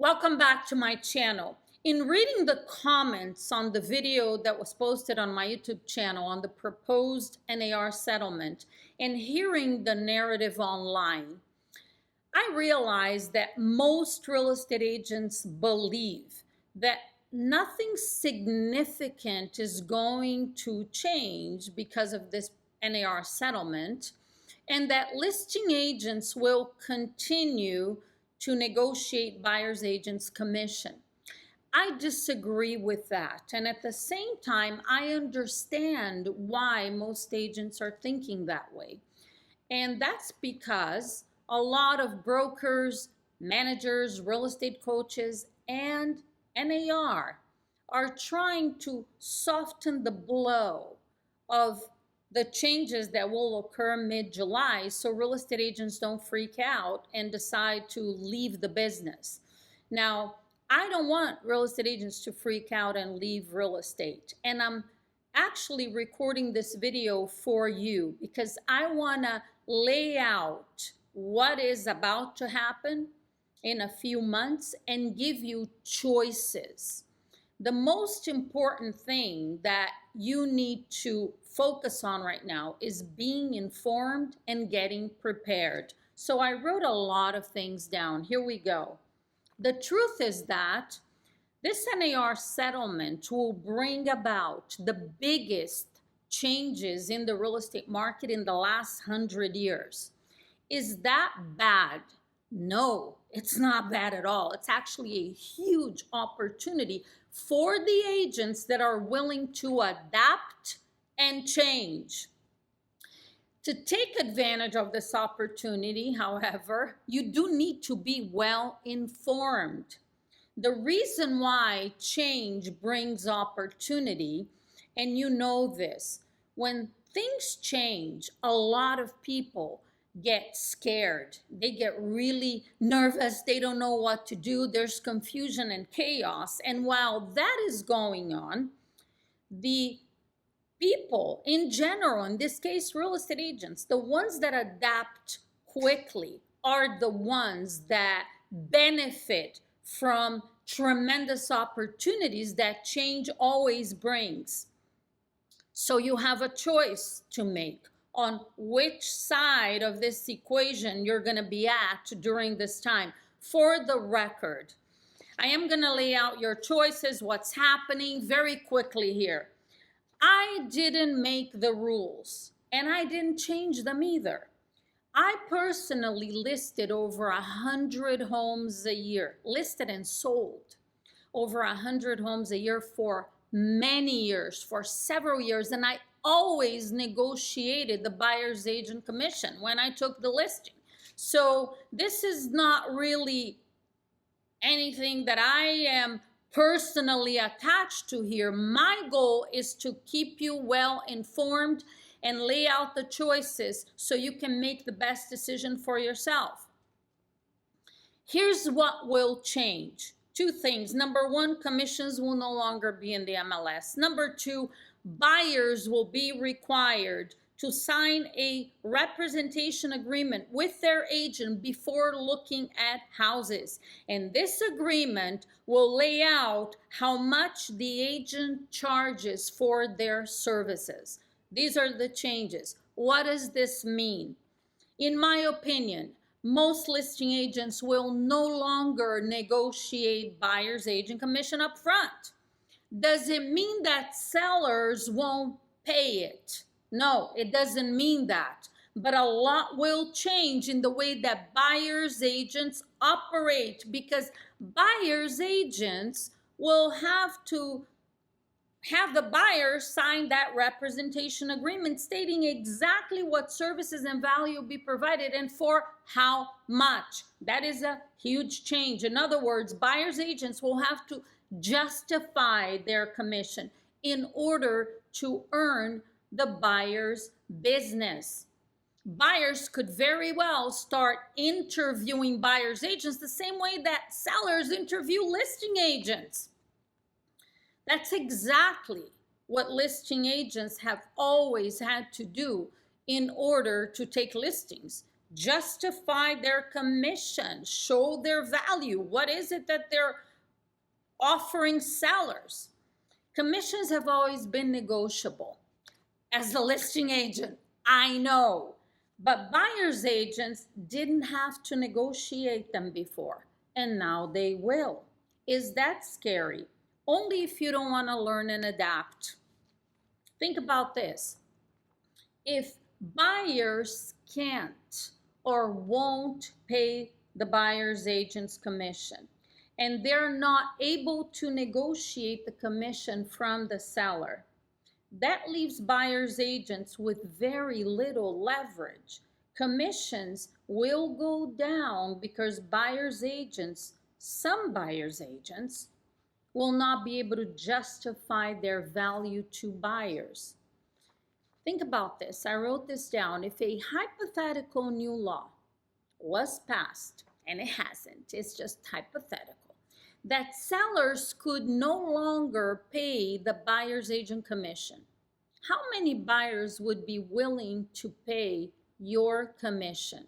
Welcome back to my channel. In reading the comments on the video that was posted on my YouTube channel on the proposed NAR settlement and hearing the narrative online, I realized that most real estate agents believe that nothing significant is going to change because of this NAR settlement, and that listing agents will continue to negotiate buyer's agent's commission. I disagree with that. And at the same time, I understand why most agents are thinking that way. And that's because a lot of brokers, managers, real estate coaches, and NAR are trying to soften the blow of the changes that will occur mid-July so real estate agents don't freak out and decide to leave the business. Now, I don't want real estate agents to freak out and leave real estate. And I'm actually recording this video for you because I want to lay out what is about to happen in a few months and give you choices. The most important thing that you need to focus on right now is being informed and getting prepared. So I wrote a lot of things down. Here we go. The truth is that this NAR settlement will bring about the biggest changes in the real estate market in the last 100 years. Is that bad? No, it's not bad at all. It's actually a huge opportunity for the agents that are willing to adapt and change. To take advantage of this opportunity, however, you do need to be well informed. The reason why change brings opportunity, and you know this, when things change, a lot of people get scared. They get really nervous. They don't know what to do. There's confusion and chaos. And while that is going on, the people in general, in this case, real estate agents, the ones that adapt quickly are the ones that benefit from tremendous opportunities that change always brings. So you have a choice to make on which side of this equation you're going to be at during this time. For the record, I am going to lay out your choices, what's happening very quickly here. I didn't make the rules, and I didn't change them either. I personally listed over 100 homes a year, listed and sold over 100 homes a year for many years, for several years, and I always negotiated the buyer's agent commission when I took the listing. So this is not really anything that I am personally attached to here. My goal is to keep you well informed and lay out the choices so you can make the best decision for yourself. Here's what will change. Two things. Number one, commissions will no longer be in the MLS. Number two, buyers will be required to sign a representation agreement with their agent before looking at houses. And this agreement will lay out how much the agent charges for their services. These are the changes. What does this mean? In my opinion, most listing agents will no longer negotiate buyer's agent commission up front. Does it mean that sellers won't pay it? No, it doesn't mean that. But a lot will change in the way that buyer's agents operate, because buyer's agents will have to have the buyer sign that representation agreement stating exactly what services and value will be provided and for how much. That is a huge change. In other words, buyer's agents will have to justify their commission in order to earn the buyer's business. Buyers could very well start interviewing buyer's agents the same way that sellers interview listing agents. That's exactly what listing agents have always had to do in order to take listings. justify their commission, show their value. What is it that they're offering sellers? Commissions have always been negotiable. As the listing agent, I know, but buyer's agents didn't have to negotiate them before, and now they will. Is that scary? Only if you don't want to learn and adapt. Think about this. If buyers can't or won't pay the buyer's agent's commission, and they're not able to negotiate the commission from the seller, that leaves buyer's agents with very little leverage. Commissions will go down because some buyer's agents, will not be able to justify their value to buyers. Think about this. I wrote this down. If a hypothetical new law was passed, and it hasn't, it's just hypothetical, that sellers could no longer pay the buyer's agent commission, how many buyers would be willing to pay your commission?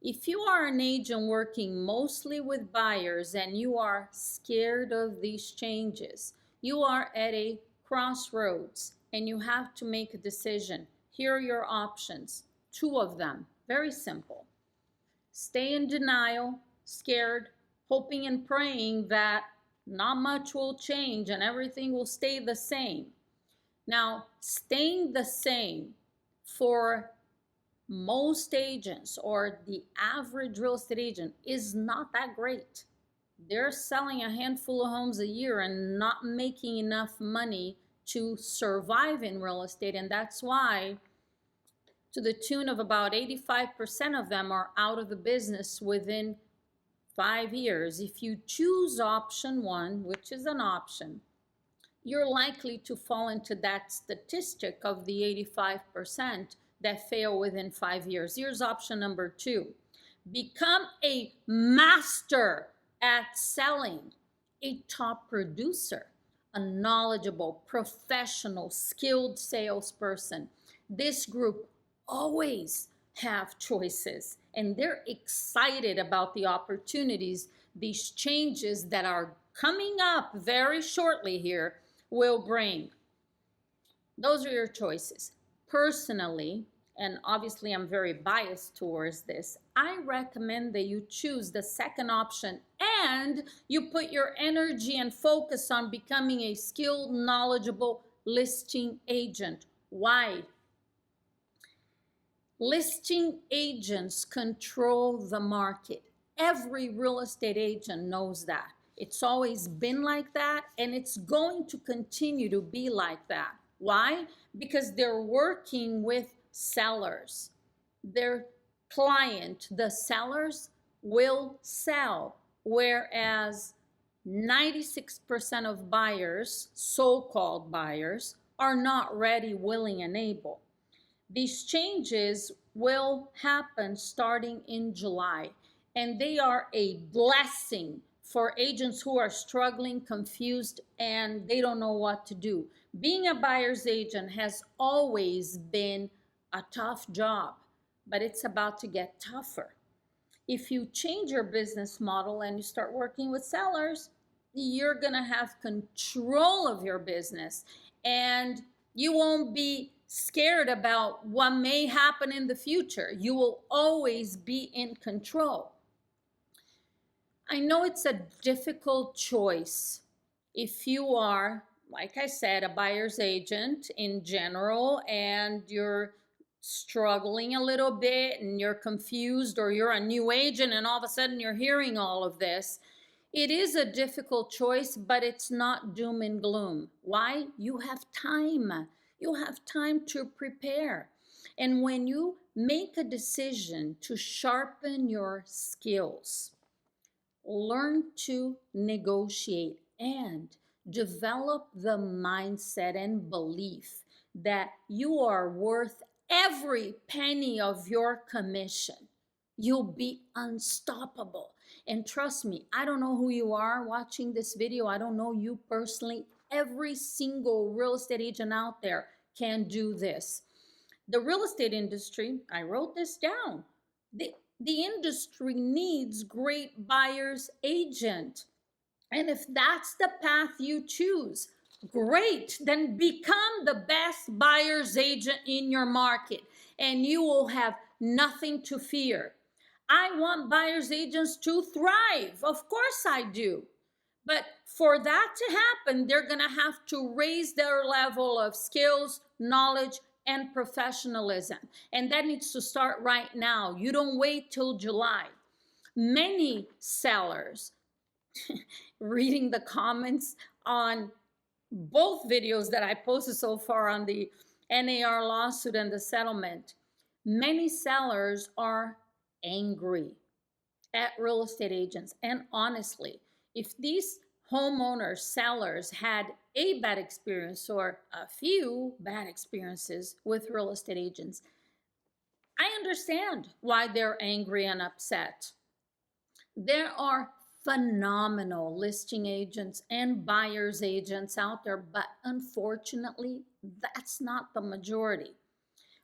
If you are an agent working mostly with buyers and you are scared of these changes, you are at a crossroads and you have to make a decision. Here are your options, 2 of them, very simple. Stay in denial, scared, hoping and praying that not much will change and everything will stay the same. Now, staying the same for most agents or the average real estate agent is not that great. They're selling a handful of homes a year and not making enough money to survive in real estate, and that's why to the tune of about 85% of them are out of the business within 5 years. If you choose option 1, which is an option, you're likely to fall into that statistic of the 85% that fail within 5 years. Here's option number 2. Become a master at selling, a top producer, a knowledgeable, professional, skilled salesperson. This group always have choices, and they're excited about the opportunities these changes that are coming up very shortly here will bring. Those are your choices. Personally, and obviously I'm very biased towards this, I recommend that you choose the second option and you put your energy and focus on becoming a skilled, knowledgeable listing agent. Why? Listing agents control the market. Every real estate agent knows that. It's always been like that, and it's going to continue to be like that. Why? Because they're working with sellers. Their client, the sellers, will sell, whereas 96% of buyers, so-called buyers, are not ready, willing, and able. These changes will happen starting in July, and they are a blessing for agents who are struggling, confused, and they don't know what to do. Being a buyer's agent has always been a tough job, but it's about to get tougher. If you change your business model and you start working with sellers, you're gonna have control of your business, and you won't be scared about what may happen in the future. You will always be in control. I know it's a difficult choice if you are, like I said, a buyer's agent in general, and you're struggling a little bit and you're confused, or you're a new agent and all of a sudden you're hearing all of this. It is a difficult choice, but it's not doom and gloom. Why? You have time. You have time to prepare. And when you make a decision to sharpen your skills, learn to negotiate, and develop the mindset and belief that you are worth every penny of your commission, you'll be unstoppable. And trust me, I don't know who you are watching this video. I don't know you personally. Every single real estate agent out there can do this. The real estate industry, I wrote this down. The, the industry needs great buyer's agent. And if that's the path you choose, great, then become the best buyer's agent in your market and you will have nothing to fear. I want buyer's agents to thrive. Of course I do. But for that to happen, they're going to have to raise their level of skills, knowledge, and professionalism. And that needs to start right now. You don't wait till July. Many sellers, reading the comments on both videos that I posted so far on the NAR lawsuit and the settlement, many sellers are angry at real estate agents. And honestly, if these homeowners, sellers had a bad experience or a few bad experiences with real estate agents, I understand why they're angry and upset. There are phenomenal listing agents and buyer's agents out there, but unfortunately, that's not the majority.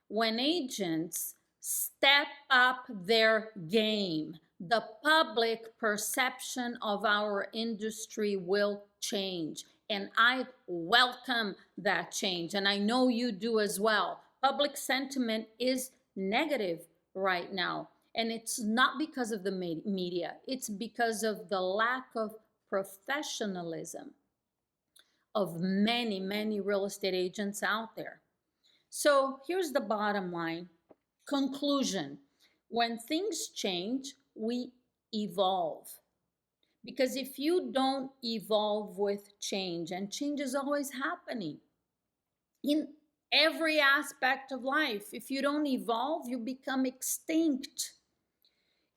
When agents step up their game, the public perception of our industry will change. And I welcome that change. And I know you do as well. Public sentiment is negative right now. And it's not because of the media, it's because of the lack of professionalism of many, many real estate agents out there. So here's the bottom line. Conclusion. When things change, we evolve. Because if you don't evolve with change, and change is always happening in every aspect of life, if you don't evolve, you become extinct.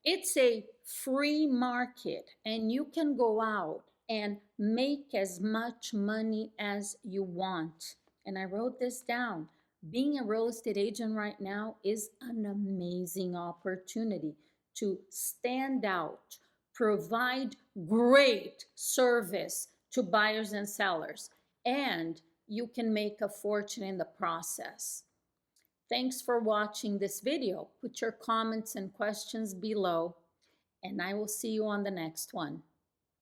It's a free market, and you can go out and make as much money as you want. And I wrote this down. Being a real estate agent right now is an amazing opportunity to stand out, provide great service to buyers and sellers, and you can make a fortune in the process. Thanks for watching this video. Put your comments and questions below, and I will see you on the next one.